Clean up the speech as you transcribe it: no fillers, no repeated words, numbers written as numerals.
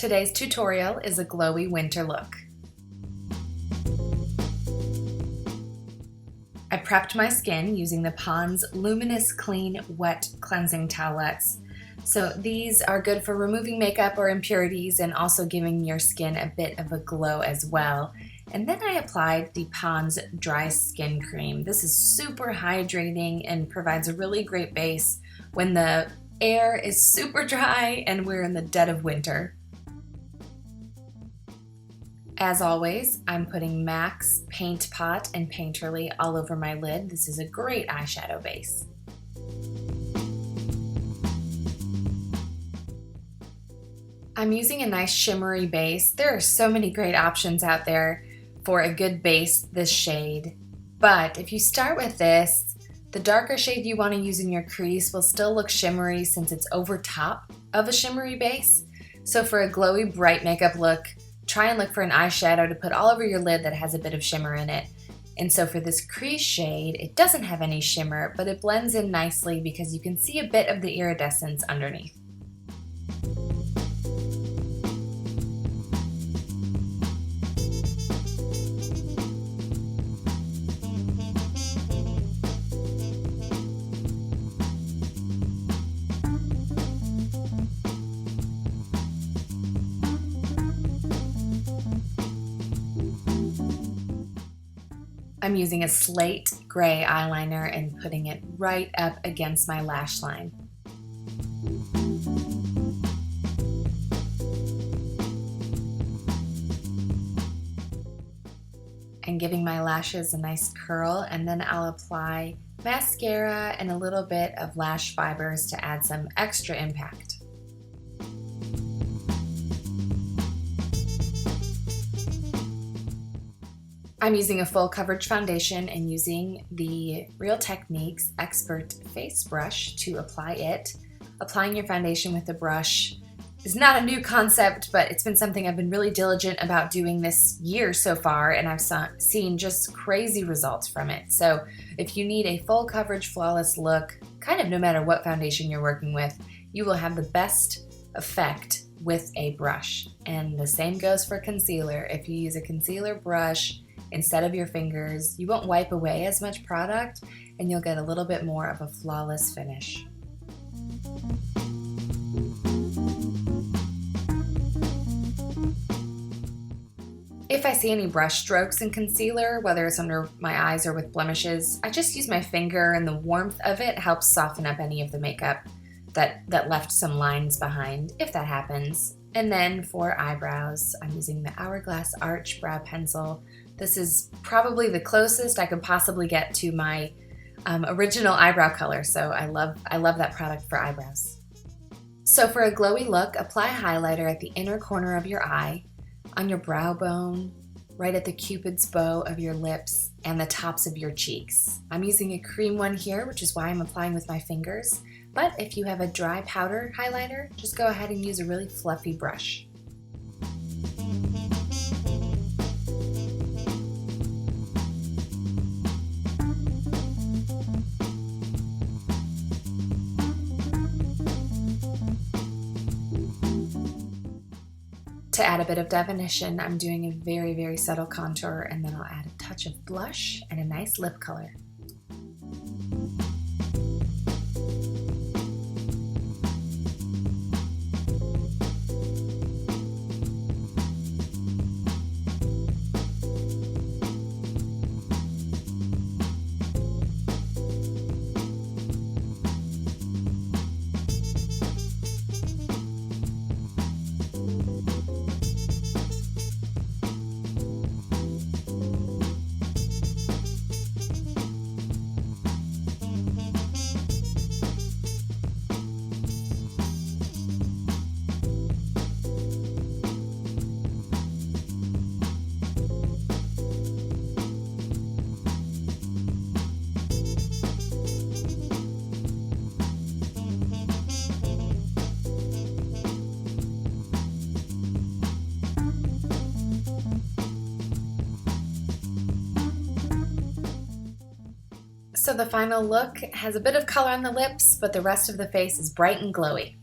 Today's tutorial is a glowy winter look. I prepped my skin using the Pond's Luminous Clean Wet Cleansing Towelettes. So these are good for removing makeup or impurities and also giving your skin a bit of a glow as well. And then I applied the Pond's Dry Skin Cream. This is super hydrating and provides a really great base when the air is super dry and we're in the dead of winter. As always, I'm putting MAC's Paint Pot and Painterly all over my lid. This is a great eyeshadow base. I'm using a nice shimmery base. There are so many great options out there for a good base this shade. But if you start with this, the darker shade you want to use in your crease will still look shimmery since it's over top of a shimmery base. So for a glowy, bright makeup look, try and look for an eyeshadow to put all over your lid that has a bit of shimmer in it. And so for this crease shade, it doesn't have any shimmer, but it blends in nicely because you can see a bit of the iridescence underneath. I'm using a slate gray eyeliner and putting it right up against my lash line. And giving my lashes a nice curl, and then I'll apply mascara and a little bit of lash fibers to add some extra impact. I'm using a full coverage foundation and using the Real Techniques Expert Face Brush to apply it. Applying your foundation with the brush is not a new concept, but it's been something I've been really diligent about doing this year so far, and I've seen just crazy results from it. So if you need a full coverage, flawless look, kind of no matter what foundation you're working with, you will have the best effect with a brush. And the same goes for concealer. If you use a concealer brush instead of your fingers, you won't wipe away as much product and you'll get a little bit more of a flawless finish. If I see any brush strokes in concealer, whether it's under my eyes or with blemishes, I just use my finger, and the warmth of it helps soften up any of the makeup that left some lines behind, if that happens. And then for eyebrows, I'm using the Hourglass Arch Brow Pencil. This is probably the closest I could possibly get to my original eyebrow color, so I love that product for eyebrows. So for a glowy look, apply highlighter at the inner corner of your eye, on your brow bone, right at the cupid's bow of your lips, and the tops of your cheeks. I'm using a cream one here, which is why I'm applying with my fingers, but if you have a dry powder highlighter, just go ahead and use a really fluffy brush. To add a bit of definition, I'm doing a very, very subtle contour, and then I'll add a touch of blush and a nice lip color. So the final look has a bit of color on the lips, but the rest of the face is bright and glowy.